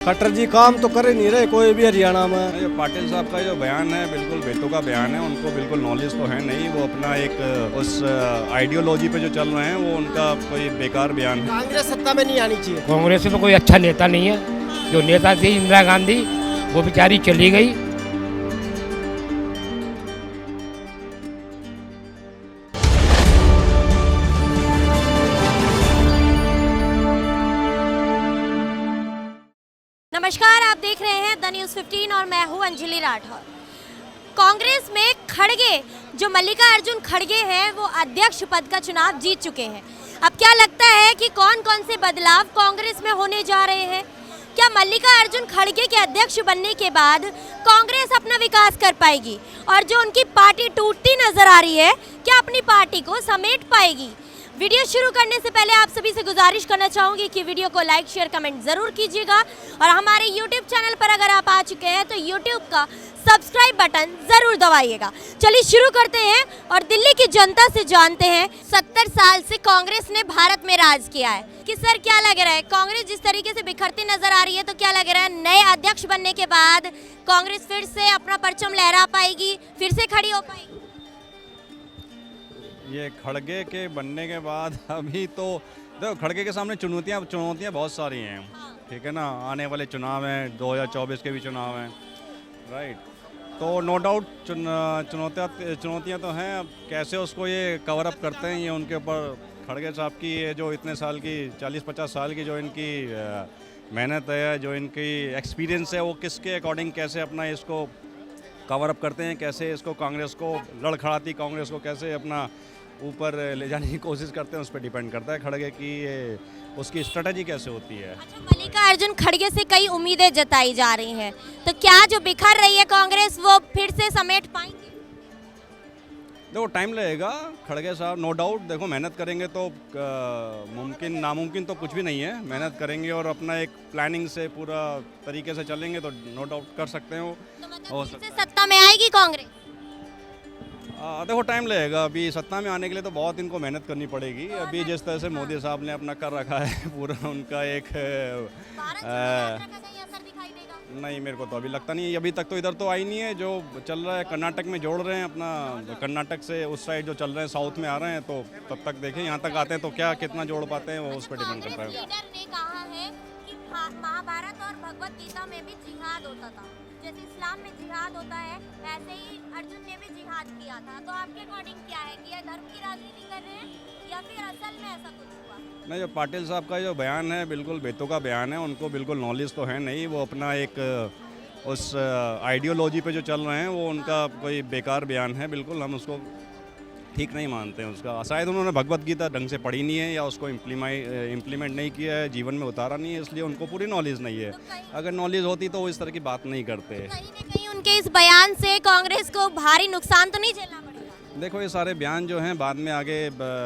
खट्टर जी काम तो कर ही नहीं रहे कोई भी हरियाणा में। जो पाटिल साहब का जो बयान है बिल्कुल बेतुका बयान है। उनको बिल्कुल नॉलेज तो है नहीं। वो अपना एक उस आइडियोलॉजी पे जो चल रहे हैं वो उनका कोई बेकार बयान है। कांग्रेस सत्ता में नहीं आनी चाहिए। कांग्रेस में कोई अच्छा नेता नहीं है। जो नेता थी इंदिरा गांधी वो बेचारी चली गई। नमस्कार, आप देख रहे हैं द न्यूज़ 15 और मैं हूं अंजलि राठौर। कांग्रेस में खड़गे जो मल्लिकार्जुन खड़गे हैं वो अध्यक्ष पद का चुनाव जीत चुके हैं। अब क्या लगता है कि कौन कौन से बदलाव कांग्रेस में होने जा रहे हैं? क्या मल्लिकार्जुन खड़गे के अध्यक्ष बनने के बाद कांग्रेस अपना विकास कर पाएगी और जो उनकी पार्टी टूटती नजर आ रही है क्या अपनी पार्टी को समेट पाएगी? वीडियो शुरू करने से पहले आप सभी से गुजारिश करना चाहूँगी कि वीडियो को लाइक शेयर कमेंट ज़रूर कीजिएगा और हमारे YouTube चैनल पर अगर आप आ चुके हैं तो YouTube का सब्सक्राइब बटन ज़रूर दबाइएगा। चलिए शुरू करते हैं और दिल्ली की जनता से जानते हैं। 70 साल से कांग्रेस ने भारत में राज किया है कि सर क्या लग रहा है, कांग्रेस जिस तरीके से बिखरती नजर आ रही है तो क्या लग रहा है नए अध्यक्ष बनने के बाद कांग्रेस फिर से अपना परचम लहरा पाएगी, फिर से खड़ी हो पाएगी? ये खड़गे के बनने के बाद अभी तो देखो खड़गे के सामने चुनौतियाँ बहुत सारी हैं। ठीक है ना, आने वाले चुनाव हैं, 2024 के भी चुनाव हैं, राइट। तो नो डाउट चुनौतियाँ तो हैं। अब कैसे उसको ये कवर अप करते हैं, ये उनके ऊपर खड़गे साहब की ये जो इतने साल की 40-50 साल की जो इनकी मेहनत है, जो इनकी एक्सपीरियंस है, वो किसके अकॉर्डिंग कैसे अपना इसको कवर अप करते हैं, कैसे इसको कांग्रेस को लड़खड़ाती कांग्रेस को कैसे अपना ऊपर ले जाने की कोशिश करते हैं, उस पर डिपेंड करता है खड़गे की उसकी स्ट्रेटजी कैसे होती है। अच्छा, मल्लिकार्जुन खड़गे से कई उम्मीदें जताई जा रही हैं, तो क्या जो बिखर रही है कांग्रेस वो फिर से समेट पाएंगे? देखो टाइम लगेगा। खड़गे साहब नो डाउट देखो मेहनत करेंगे तो मुमकिन नामुमकिन तो कुछ भी नहीं है। मेहनत करेंगे और अपना एक प्लानिंग से पूरा तरीके से चलेंगे तो नो डाउट कर सकते हैं वो। तो मतलब फिर से सत्ता में आएगी कांग्रेस? देखो टाइम लगेगा। अभी सत्ता में आने के लिए तो बहुत इनको मेहनत करनी पड़ेगी। अभी जिस तरह से मोदी साहब ने अपना कर रखा है पूरा उनका एक नहीं, मेरे को तो अभी लगता नहीं है। अभी तक तो इधर तो आई नहीं है। जो चल रहा है कर्नाटक में जोड़ रहे हैं अपना, कर्नाटक से उस साइड जो चल रहे हैं साउथ में आ रहे हैं, तो तब तक देखें यहाँ तक आते हैं तो क्या कितना जोड़ पाते हैं वो उस पर डिपेंड करता है। लीडर ने कहा है कि महाभारत और भगवत गीता में भी जिहाद होता था, जैसे इस्लाम में जिहाद होता है ऐसे ही अर्जुन ने भी जिहाद किया था। तो आपके अकॉर्डिंग क्या है कि ये धर्म की राजनीति कर रहे हैं या फिर असल में ऐसा कुछ हुआ? नहीं, जो पाटिल साहब का जो बयान है बिल्कुल बेतुका बयान है। उनको बिल्कुल नॉलेज तो है नहीं। वो अपना एक उस आइडियोलॉजी पे जो चल रहे हैं वो उनका कोई बेकार बयान है। बिल्कुल हम उसको ठीक नहीं मानते हैं उसका। शायद उन्होंने भगवत गीता ढंग से पढ़ी नहीं है या उसको इम्प्लीमेंट नहीं किया है, जीवन में उतारा नहीं है, इसलिए उनको पूरी नॉलेज नहीं है। अगर नॉलेज होती तो वो इस तरह की बात नहीं करते। कहीं न कहीं उनके इस बयान से कांग्रेस को भारी नुकसान तो नहीं झेलना पड़ेगा? देखो ये सारे बयान जो हैं बाद में आगे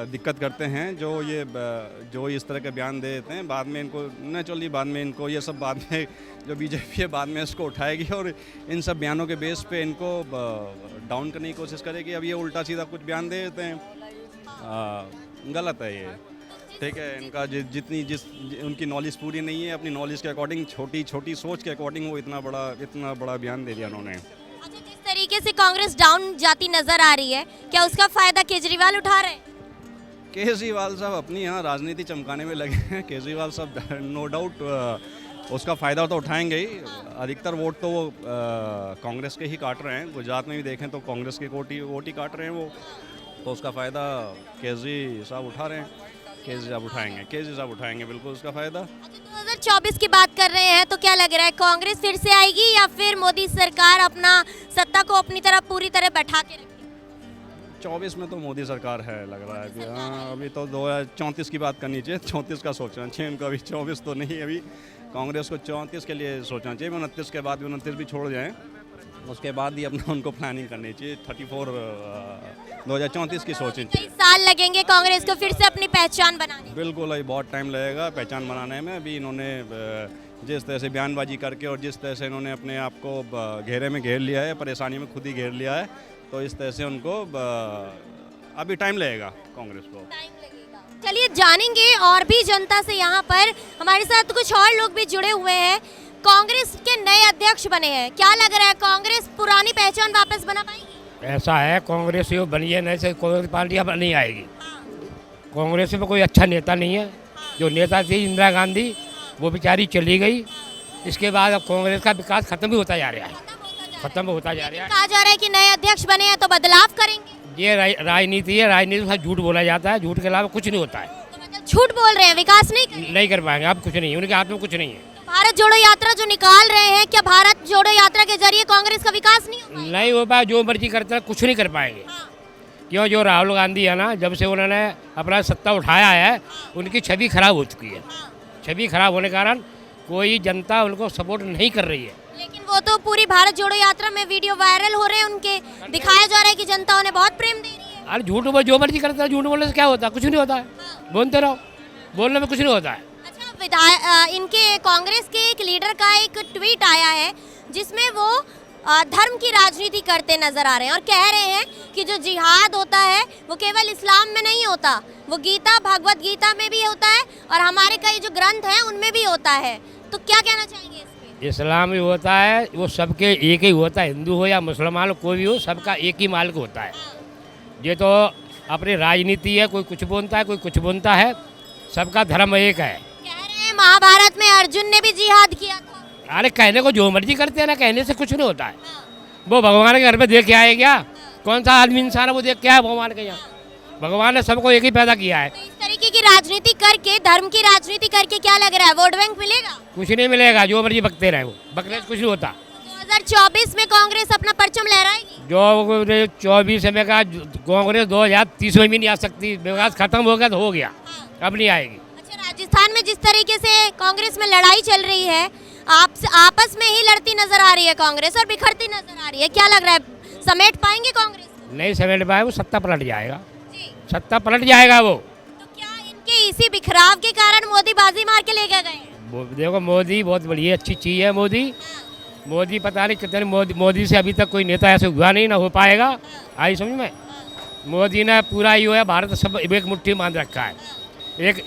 दिक्कत करते हैं। जो इस तरह के बयान दे देते हैं बाद में इनको नेचुरली बाद में इनको ये सब बाद में जो बीजेपी है बाद में इसको उठाएगी और इन सब बयानों के बेस पे इनको डाउन करने की कोशिश करेगी। अब ये उल्टा सीधा कुछ बयान दे देते हैं, गलत है ये। ठीक है, इनका जितनी उनकी नॉलेज पूरी नहीं है, अपनी नॉलेज के अकॉर्डिंग छोटी सोच के अकॉर्डिंग वो इतना बड़ा बयान दे दिया उन्होंने। अच्छा, जिस तरीके से कांग्रेस डाउन जाती नजर आ रही है क्या उसका फायदा केजरीवाल उठा रहे हैं? केजरीवाल साहब अपनी यहाँ राजनीति चमकाने में लगे हैं। केजरीवाल साहब नो डाउट उसका फ़ायदा तो उठाएंगे ही। अधिकतर वोट तो वो कांग्रेस के ही काट रहे हैं। गुजरात में भी देखें तो कांग्रेस के वोट ही काट रहे हैं वो, तो उसका फ़ायदा केजरी साहब उठा रहे हैं। केजरी साहब उठाएंगे बिल्कुल उसका फ़ायदा। 2024 की बात कर रहे हैं तो क्या लग रहा है कांग्रेस फिर से आएगी या फिर मोदी सरकार अपना सत्ता को अपनी तरफ पूरी तरह बैठा के रखेगी? 24 में तो मोदी सरकार है लग रहा है अभी। हाँ, अभी तो 2034 की बात करनी चाहिए। 34 का सोचना चाहिए उनको, अभी 24 तो नहीं। अभी कांग्रेस को 34 के लिए सोचना चाहिए। 29 के बाद 29 भी छोड़ जाएं, उसके बाद ही अपना उनको प्लानिंग करनी चाहिए। 2034 की सोचें। कई साल लगेंगे कांग्रेस को फिर से अपनी पहचान बनाने? बिल्कुल, अभी बहुत टाइम लगेगा पहचान बनाने में। अभी इन्होंने जिस तरह से बयानबाजी करके और जिस तरह से इन्होंने अपने आप को घेरे में घेर लिया है, परेशानी में खुद ही घेर लिया है, तो इस तरह से उनको अभी टाइम लगेगा कांग्रेस को। चलिए जानेंगे और भी जनता से। यहाँ पर हमारे साथ कुछ और लोग भी जुड़े हुए हैं। कांग्रेस के नए अध्यक्ष बने हैं, क्या लग रहा है कांग्रेस पुरानी पहचान वापस बना पाएगी? ऐसा है, कांग्रेस यो बनी है, नहीं से कांग्रेस पार्टी अब नहीं आएगी। कांग्रेस में कोई अच्छा नेता नहीं है। जो नेता थी इंदिरा गांधी, वो बेचारी चली गई। इसके बाद अब कांग्रेस का विकास खत्म भी होता जा रहा है, खत्म होता जा रहा है। कहा जा रहा है कि नए अध्यक्ष बने हैं तो बदलाव करेंगे। ये राजनीति है, राजनीति में झूठ बोला जाता है, झूठ के अलावा कुछ नहीं होता है। तो मतलब झूठ बोल रहे हैं, विकास नहीं करेंगे? नहीं कर पाएंगे, अब कुछ नहीं, उनके हाथ में कुछ नहीं है। भारत जोड़ो यात्रा जो निकाल रहे हैं, क्या भारत जोड़ो यात्रा के जरिए कांग्रेस का विकास नहीं होगा? नहीं हो पाए, जो मर्जी करते हैं, कुछ नहीं कर पाएंगे। क्यों? जो राहुल गांधी है ना, जब से उन्होंने अपना सत्ता उठाया है, उनकी छवि खराब हो चुकी है। छवि खराब होने के कारण कोई जनता उनको सपोर्ट नहीं कर रही है। लेकिन वो तो पूरी भारत जोड़ो यात्रा में वीडियो वायरल हो रहे हैं उनके, दिखाया जा रहा है कि जनता उन्हें बहुत प्रेम दे रही है। अरे झूठ बोल, जो मर्जी करता है, झूठ बोलने से क्या होता है? कुछ नहीं होता है। बोलते रहो, बोलने में कुछ नहीं होता है। अच्छा, इनके कांग्रेस के एक लीडर का एक ट्वीट आया है जिसमें वो धर्म की राजनीति करते नजर आ रहे हैं और कह रहे हैं कि जो जिहाद होता है वो केवल इस्लाम में नहीं होता, वो गीता, भगवत गीता में भी होता है और हमारे कई जो ग्रंथ हैं उनमें भी होता है। तो क्या कहना चाहेंगे इस पे? इस्लाम भी होता है, वो सबके एक ही होता है, हिंदू हो या मुसलमान हो, कोई भी हो, सबका एक ही मालिक होता है। ये तो अपनी राजनीति है, कोई कुछ बोलता है, कोई कुछ बोलता है, सबका धर्म एक है। कह रहे हैं महाभारत में अर्जुन ने भी जिहाद किया था। अरे कहने को जो मर्जी करते हैं ना, कहने से कुछ नहीं होता है। वो भगवान के घर में देख के आए क्या? कौन सा आदमी इंसान है वो देख के आया भगवान के यहाँ? भगवान ने सबको एक ही पैदा किया है। तो इस तरीके की राजनीति करके, धर्म की राजनीति करके क्या लग रहा है, वोट बैंक मिलेगा? कुछ नहीं मिलेगा, जो मर्जी बकते रहे, वो बकने से कुछ नहीं होता। 2024 में कांग्रेस अपना परचम लहराएगी? जो 24 में कहा, कांग्रेस 2030 में भी नहीं आ सकती। विकास खत्म हो गया तो हो गया, अब नहीं आएगी। अच्छा, राजस्थान में जिस तरीके से कांग्रेस में लड़ाई चल रही है, आपस में ही लड़ती नजर आ रही है कांग्रेस और बिखरती नजर आ रही है, क्या लग रहा है समेट पाएंगे कांग्रेस? नहीं समेट पाए, वो सत्ता पलट जाएगा। जी। सत्ता पलट जाएगा वो। तो क्या इनके इसी बिखराव के कारण मोदी बाजी मार के लेके गए? देखो, मोदी बहुत बड़ी अच्छी चीज़ है। मोदी पता नहीं कितने, मोदी से अभी तक कोई नेता ऐसे हुआ नहीं, ना हो पाएगा। आई समझ में? मोदी ने पूरा ही है भारत सब एक मुट्ठी बांध रखा है।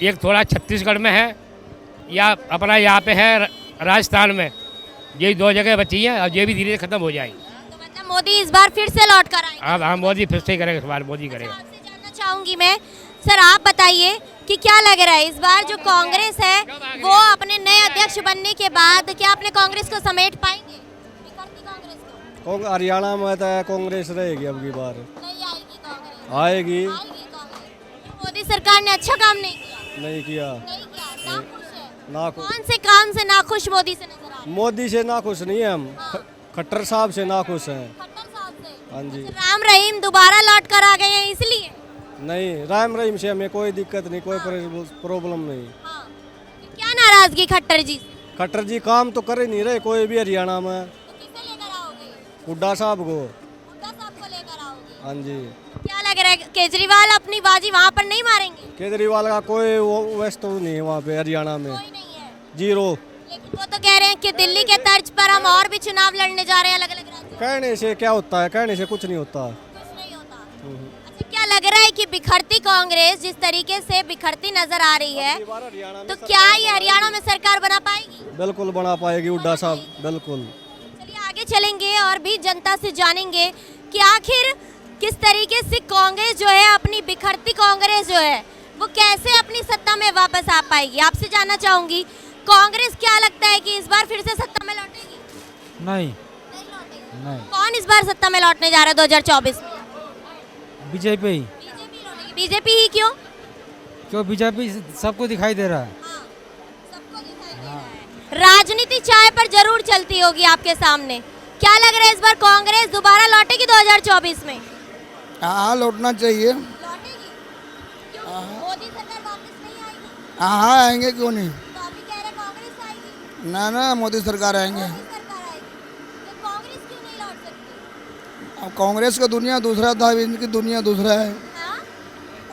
एक थोड़ा छत्तीसगढ़ में है या अपना यहाँ पे है राजस्थान में, यही 2 जगह बची हैं और ये भी धीरे धीरे खत्म हो जाएंगी। तो मतलब मोदी इस बार फिर से लौट कर आएंगे? हाँ, मोदी फिर से करेगा, इस बार मोदी करेगा। आपसे जानना चाहूंगी मैं, सर आप बताइए कि क्या लग रहा है इस बार जो कांग्रेस है वो अपने नए अध्यक्ष बनने के बाद क्या अपने कांग्रेस को समेट पाएंगे, बिखरती कांग्रेस को? हरियाणा में तो कांग्रेस रहेगी अब की बार। नहीं आएगी कांग्रेस? आएगी। आएगी कांग्रेस। मोदी सरकार ने अच्छा काम नहीं किया? नहीं किया। नहीं किया, नाखुश है। नाखुश। कौन से काम से नाखुश मोदी से नजर आ रहे हैं? मोदी से नाखुश नहीं है हम, खट्टर साहब से नाखुश हैं। खट्टर साहब से? हाँ जी। अच्छा, राम रहीम दोबारा लौट कर आ गए हैं इसलिए? नहीं, राम रहीम से हमें कोई दिक्कत नहीं, कोई प्रॉब्लम नहीं। हाँ। तो क्या नाराजगी खट्टर जी से? खट्टर जी काम तो कर ही नहीं रहे कोई भी हरियाणा में। तो किसे लेकर आओगे? हुड्डा साहब को। हुड्डा साहब को लेकर आओगे? हाँ जी। क्या लग रहा है केजरीवाल अपनी बाजी वहाँ पर नहीं मारेंगे? केजरीवाल का कोई वस्तु नहीं है वहाँ पे हरियाणा में, कोई नहीं है। जीरो। लेकिन वो तो कह रहे हैं कि दिल्ली के तर्ज पर हम और भी चुनाव लड़ने जा रहे हैं अलग अलग राज्यों में। कहने से क्या होता है? कहने से कुछ नहीं होता। कुछ नहीं होता। अच्छा, क्या लग रहा है कि बिखरती कांग्रेस जिस तरीके से बिखरती नजर आ रही है, तो क्या ये हरियाणा में सरकार बना पाएगी? बिल्कुल बना पाएगी हुड्डा साहब, बिल्कुल। चलिए आगे चलेंगे और भी जनता से जानेंगे कि आखिर किस तरीके से कांग्रेस जो है, अपनी बिखरती कांग्रेस जो है, वो कैसे अपनी सत्ता में वापस आ पाएगी। आपसे जानना चाहूंगी, कांग्रेस क्या लगता है कि इस बार फिर से सत्ता में लौटेगी? नहीं नहीं लौटेगी। नहीं, कौन इस बार सत्ता में लौटने जा रहा है 2024 में? बीजेपी। बीजेपी लौटेगी। बीजेपी ही क्यों? क्यों? बीजेपी सबको दिखाई दे रहा है। हाँ, सबको दिखाई दे रहा है। राजनीति चाय पर जरूर चलती होगी आपके सामने, क्या लग रहा है इस बार कांग्रेस दोबारा लौटेगी 2024 में? हाँ, लौटना चाहिए। लौटेगी? क्यों? मोदी सरकार वापस नहीं आएगी? हाँ, आएंगे, क्यों नहीं। तो अभी कह रहे कांग्रेस आएगी। ना, मोदी सरकार आएंगे। मोदी सरकार आएगी। तो कांग्रेस क्यों नहीं लौट सकती? अब कांग्रेस का दुनिया दूसरा था, इनकी दुनिया दूसरा है। हाँ?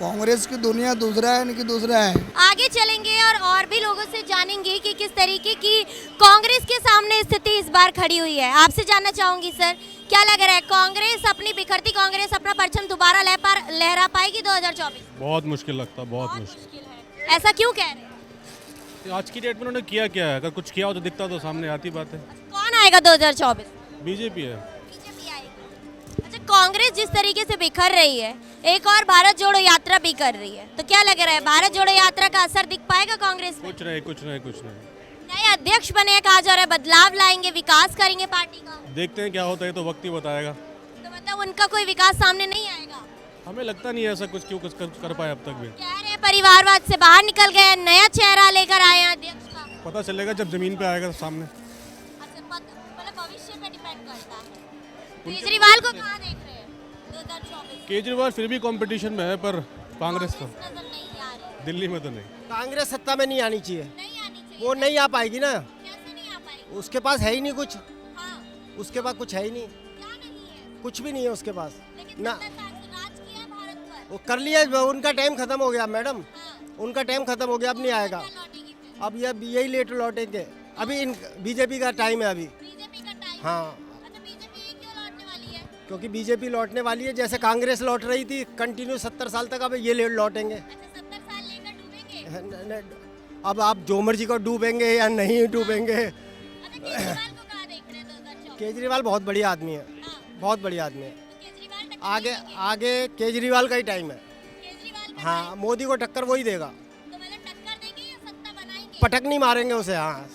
कांग्रेस की दुनिया दूसरा है, इनकी दूसरा है। आगे चलेंगे और भी लोगों से जानेंगे कि किस तरीके की कांग्रेस के सामने स्थिति इस बार खड़ी हुई है। आपसे जानना चाहूंगी सर, क्या लग रहा है कांग्रेस, अपनी बिखरती कांग्रेस अपना परचम दोबारा लहरा पाएगी 2024? बहुत मुश्किल लगता है, बहुत मुश्किल। है। ऐसा क्यों कह रहे हैं? आज की डेट में उन्होंने किया क्या है? अगर कुछ किया हो तो दिखता तो सामने आती बात है। कौन आएगा 2024? बीजेपी है। बीजेपी आएगी। अच्छा, कांग्रेस जिस तरीके से बिखर रही है, एक और भारत जोड़ो यात्रा भी कर रही है, तो क्या लग रहा है भारत जोड़ो यात्रा का असर दिख पाएगा कांग्रेस में? कुछ नहीं। नए अध्यक्ष बने, कहा जा रहा है बदलाव लाएंगे, विकास करेंगे पार्टी का। देखते हैं क्या होता है, तो वक्त ही बताएगा। तो मतलब उनका कोई विकास सामने नहीं आएगा? हमें लगता नहीं है ऐसा कुछ, क्यों कुछ कर पाए अब तक भी। कह रहे हैं परिवारवाद से बाहर निकल गए, नया चेहरा लेकर आए हैं अध्यक्ष का। पता चलेगा जब जमीन पे आएगा सामने। अच्छा, मतलब भविष्य पे डिपेंड करता है। केजरीवाल को कहाँ देख रहे हैं 2024? केजरीवाल फिर भी कंपटीशन में है, पर कांग्रेस तो नजर नहीं आ रही। दिल्ली में तो नहीं। कांग्रेस सत्ता में नहीं आनी चाहिए, नहीं आनी चाहिए। वो नहीं आ पाएगी ना, कैसे नहीं आ पाएगी? उसके पास है ही नहीं कुछ, हाँ, उसके पास कुछ है ही नहीं, क्या नहीं है? कुछ भी नहीं है उसके पास लेकिन ना। 70 साल से राज किया है भारत पर। वो कर लिया, उनका टाइम खत्म हो गया मैडम, हाँ, उनका टाइम खत्म हो गया, अब नहीं आएगा। क्या लौटेगी फिर? अब यही लेट लौटेंगे, अभी इन बीजेपी का टाइम है अभी। बीजेपी का टाइम। हाँ, अच्छा, बीजेपी क्यों लौटने वाली है? क्योंकि बीजेपी लौटने वाली है, जैसे कांग्रेस लौट रही थी कंटिन्यू 70 साल तक, अब ये लेट लौटेंगे। अच्छा, 70 साल लेकर डूबेंगे। अब आप जो मर्जी को डूबेंगे या नहीं डूबेंगे। अच्छा, केजरीवाल को कहाँ देख रहे हैं 2024? केजरीवाल बहुत बढ़िया आदमी है, हाँ, बहुत बढ़िया आदमी है। तो केजरीवाल टक्कर आगे देंगे? आगे केजरीवाल का ही टाइम है। केजरीवाल पे हाँ, मोदी को टक्कर वही देगा, तो मतलब टक्कर देंगे या सत्ता बनाएंगे? पटक नहीं मारेंगे उसे। हाँ,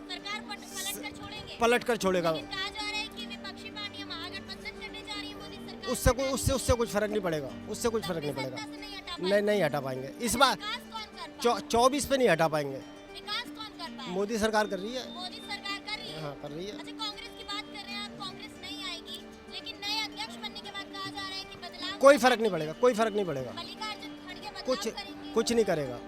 सरकार पलट कर छोड़ेंगे? पलट कर छोड़ेगा। लेकिन कहा जा रहा है कि विपक्षी पार्टियां महागठबंधन करने जा रही है मोदी सरकार। उससे कुछ फर्क नहीं पड़ेगा, उससे कुछ फर्क नहीं पड़ेगा। सत्ता से नहीं हटा पाएंगे। नहीं हटा पाएंगे इस बार। विकास कौन कर पाएगा? 24 पे नहीं हटा पाएंगे। विकास कौन कर पाएगा? मोदी सरकार कर रही है। मोदी सरकार कर रही है। हाँ, कर रही है। अच्छा, कांग्रेस की बात कर रहे हैं आप, कांग्रेस नहीं आएगी, लेकिन नए अध्यक्ष बनने के बाद कहा जा रहा है कि बदलाव। कोई फर्क नहीं पड़ेगा, कोई फर्क नहीं पड़ेगा, मल्लिकार्जुन खड़गे बदलाव कुछ करेंगे। कुछ नहीं करेगा,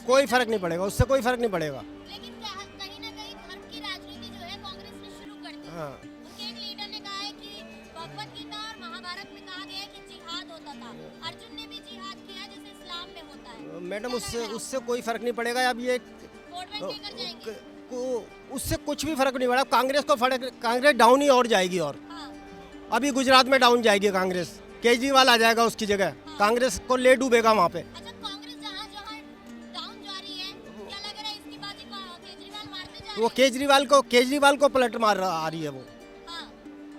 कोई फर्क नहीं पड़ेगा, उससे कोई फर्क नहीं पड़ेगा। लेकिन कहीं ना कहीं धर्म की राजनीति जो है कांग्रेस ने शुरू कर दी। हाँ, उनके एक लीडर ने कहा है कि भगवत गीता और महाभारत में कहा गया है कि जिहाद होता था, अर्जुन ने भी जिहाद किया जैसे इस्लाम में होता है। मैडम उससे कोई फर्क नहीं पड़ेगा। अब ये वोट बैंक लेकर जाएंगे। उससे कुछ भी फर्क नहीं पड़ा। कांग्रेस को फर्क, कांग्रेस डाउन ही और जाएगी। और हाँ, अभी गुजरात में डाउन जाएगी कांग्रेस, केजरीवाल आ जाएगा उसकी जगह, कांग्रेस को ले डूबेगा वहाँ पे। अच्छा, कांग्रेस जहाँ जहाँ डाउन जा रही है, क्या लग रहा है इसकी बाजी केजरीवाल मारते जा रहे वो केजरीवाल को पलट मार आ रही है। वो हैं? हाँ,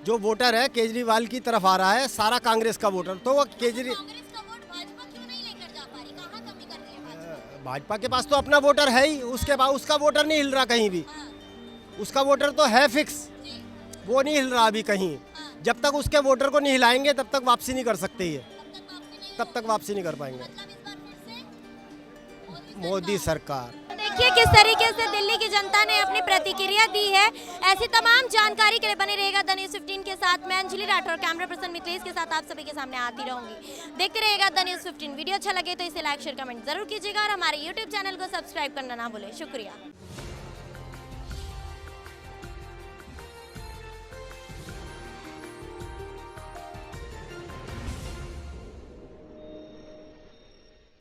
जो वोटर है केजरीवाल की तरफ आ रहा है, सारा कांग्रेस का वोटर, तो वो कांग्रेस का वोट भाजपा क्यों नहीं लेकर जा पा रही? कहाँ कमी कर रही है भाजपा? भाजपा के पास तो अपना वोटर है ही, उसके बाद उसका वोटर नहीं हिल रहा कहीं भी। हाँ, उसका वोटर तो है फिक्स, जी, वो नहीं हिल रहा अभी कहीं। हाँ, जब तक उसके वोटर को नहीं हिलाएंगे तब तक वापसी नहीं कर सकते ये, तब तक वापसी नहीं तब तक वापसी नहीं कर पाएंगे। मतलब इस बार फिर से मोदी सरकार। देखिए किस तरीके से दिल्ली की जनता ने अपनी प्रतिक्रिया दी है। ऐसी तमाम जानकारी के लिए बने रहेगा द न्यूज़ 15 के साथ। मैं अंजलि राठौर, कैमरा पर्सन मिथिलेश के साथ आप सभी के सामने आती रहूंगी। देखते रहेगा द न्यूज़ 15। वीडियो अच्छा लगे तो इसे लाइक शेयर कमेंट जरूर कीजिएगा और हमारे यूट्यूब चैनल को सब्सक्राइब करना ना भूलें। शुक्रिया।